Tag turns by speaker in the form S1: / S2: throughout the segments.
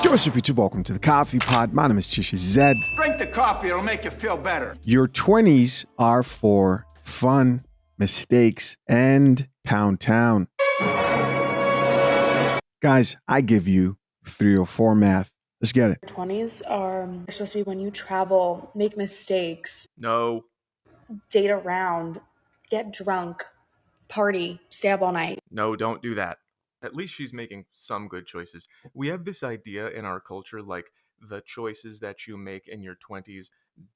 S1: Joseph, YouTube, welcome to the Coffee Pod. My name is Chisha Zed.
S2: Drink the coffee, it'll make you feel better.
S1: Your 20s are for fun, mistakes, and pound town. Guys, I give you 304 math. Let's get it.
S3: 20s are supposed to be when you travel, make mistakes,
S4: No.
S3: date around, get drunk, party, stay up all night.
S4: No, don't do that. At least she's making some good choices. We have this idea in our culture like the choices that you make in your 20s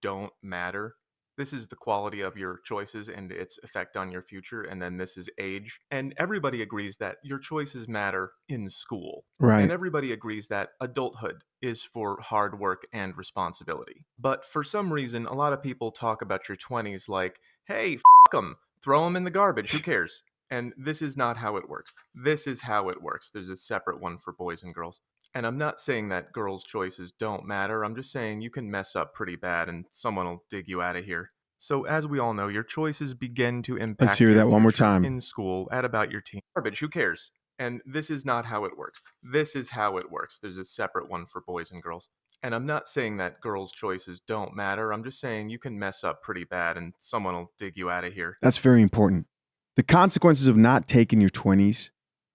S4: don't matter. This is the quality of your choices and its effect on your future, and then this is age. And everybody agrees that your choices matter in school.
S1: Right.
S4: And everybody agrees that adulthood is for hard work and responsibility. But for some reason, a lot of people talk about your 20s like, hey, f*** them, throw them in the garbage, who cares? And this is not how it works. This is how it works. There's a separate one for boys and girls. And I'm not saying that girls' choices don't matter. I'm just saying you can mess up pretty bad and someone will dig you out of here. So as we all know, your choices begin to impact
S1: Let's hear
S4: your
S1: that one more
S4: future
S1: time.
S4: in school at about your teen. Garbage, who cares? And this is not how it works. This is how it works. There's a separate one for boys and girls. And I'm not saying that girls' choices don't matter. I'm just saying you can mess up pretty bad and someone will dig you out of here.
S1: That's very important. The consequences of not taking your 20s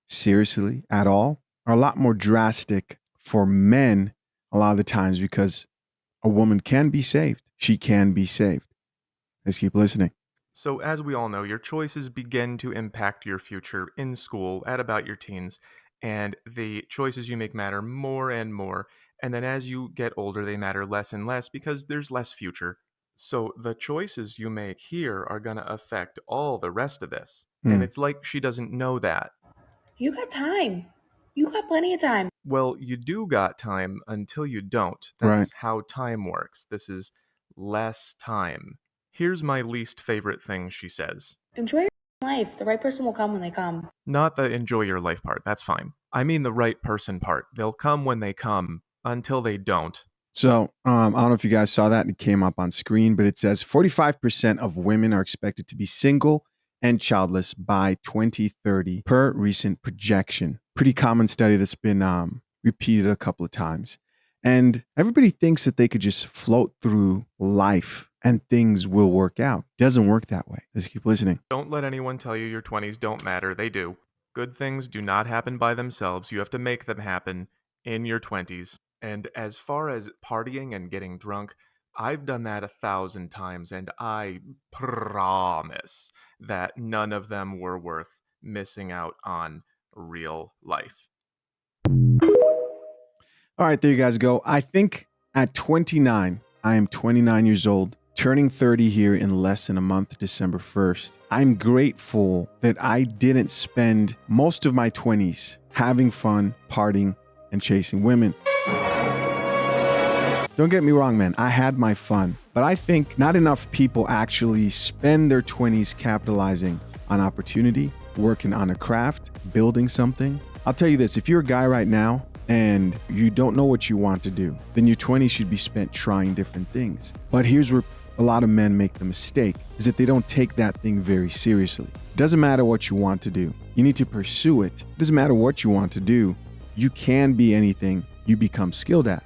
S1: seriously at all are a lot more drastic for men a lot of the times because a woman can be saved. She can be saved. Let's keep listening.
S4: So as we all know, your choices begin to impact your future in school at about your teens, and the choices you make matter more and more. And then as you get older, they matter less and less because there's less future. So the choices you make here are going to affect all the rest of this. And it's like she doesn't know that.
S3: You got time. You got plenty of time.
S4: Well, you do got time until you don't. That's
S1: Right.
S4: how time works. This is less time. Here's my least favorite thing she says.
S3: Enjoy your life. The right person will come when they come.
S4: Not the enjoy your life part. That's fine. I mean the right person part. They'll come when they come until they don't.
S1: So I don't know if you guys saw that. It came up on screen, but it says 45% of women are expected to be single and childless by 2030 per recent projection. Pretty common study that's been repeated a couple of times. And everybody thinks that they could just float through life and things will work out. Doesn't work that way. Let's keep listening.
S4: Don't let anyone tell you your 20s don't matter. They do. Good things do not happen by themselves. You have to make them happen in your 20s. And as far as partying and getting drunk, I've done that 1,000 times, and I promise that none of them were worth missing out on real life.
S1: All right, there you guys go. I think at 29, I am 29 years old, turning 30 here in less than a month, December 1st. I'm grateful that I didn't spend most of my 20s having fun, partying, and chasing women. Don't get me wrong, man. I had my fun, but I think not enough people actually spend their 20s capitalizing on opportunity, working on a craft, building something. I'll tell you this, if you're a guy right now and you don't know what you want to do, then your 20s should be spent trying different things. But here's where a lot of men make the mistake, is that they don't take that thing very seriously. It doesn't matter what you want to do. You need to pursue it. It doesn't matter what you want to do. You can be anything you become skilled at.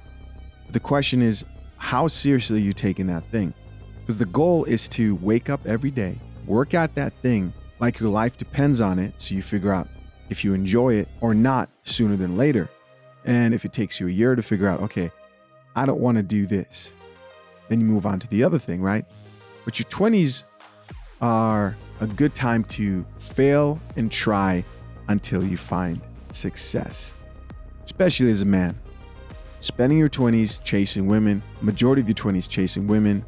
S1: The question is, how seriously are you taking that thing? Because the goal is to wake up every day, work at that thing like your life depends on it, so you figure out if you enjoy it or not sooner than later. And if it takes you a year to figure out, okay, I don't want to do this, then you move on to the other thing, right? But your 20s are a good time to fail and try until you find success, especially as a man. Spending your 20s chasing women, majority of your 20s chasing women,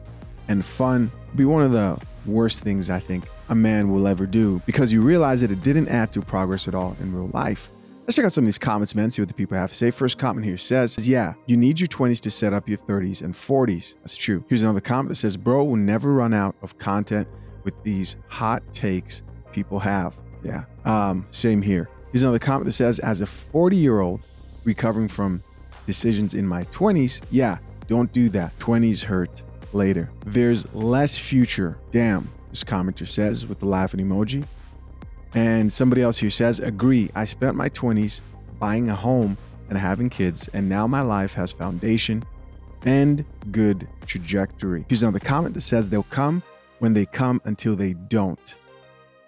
S1: and fun will be one of the worst things I think a man will ever do, because you realize that it didn't add to progress at all in real life. Let's check out some of these comments, man, see what the people have to say. First comment here says, yeah, you need your 20s to set up your 30s and 40s. That's true. Here's another comment that says, bro will never run out of content with these hot takes people have. Yeah, same here. Here's another comment that says, as a 40-year-old recovering from decisions in my 20s, yeah, don't do that. 20s hurt later. There's less future. Damn, this commenter says with the laughing emoji. And somebody else here says, agree. I spent my 20s buying a home and having kids, and now my life has foundation and good trajectory. Here's another comment that says they'll come when they come until they don't.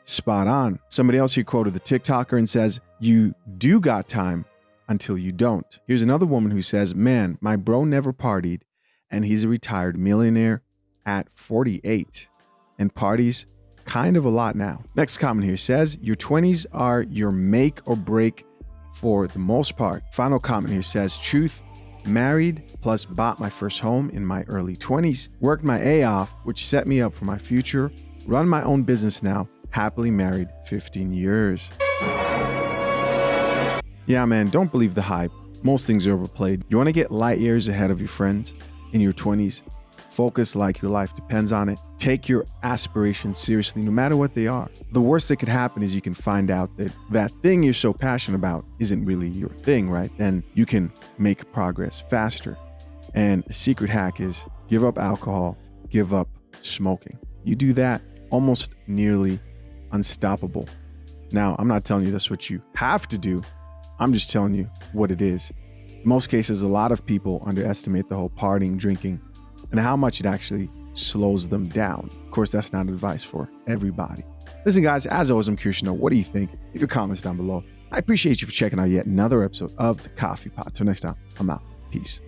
S1: Spot on. Somebody else here quoted the TikToker and says, you do got time until you don't. Here's another woman who says, man, my bro never partied and he's a retired millionaire at 48 and parties kind of a lot now. Next comment here says, your 20s are your make or break for the most part. Final comment here says, truth, married plus bought my first home in my early 20s, worked my A off, which set me up for my future, run my own business now, happily married 15 years. Yeah, man, don't believe the hype. Most things are overplayed. You want to get light years ahead of your friends in your 20s? Focus like your life depends on it. Take your aspirations seriously, no matter what they are. The worst that could happen is you can find out that that thing you're so passionate about isn't really your thing, right? Then you can make progress faster. And a secret hack is give up alcohol, give up smoking. You do that, almost nearly unstoppable. Now, I'm not telling you that's what you have to do. I'm just telling you what it is. In most cases, a lot of people underestimate the whole partying, drinking, and how much it actually slows them down. Of course, that's not advice for everybody. Listen, guys, as always, I'm curious to know, what do you think? Leave your comments down below. I appreciate you for checking out yet another episode of The Coffee Pot. Till next time, I'm out. Peace.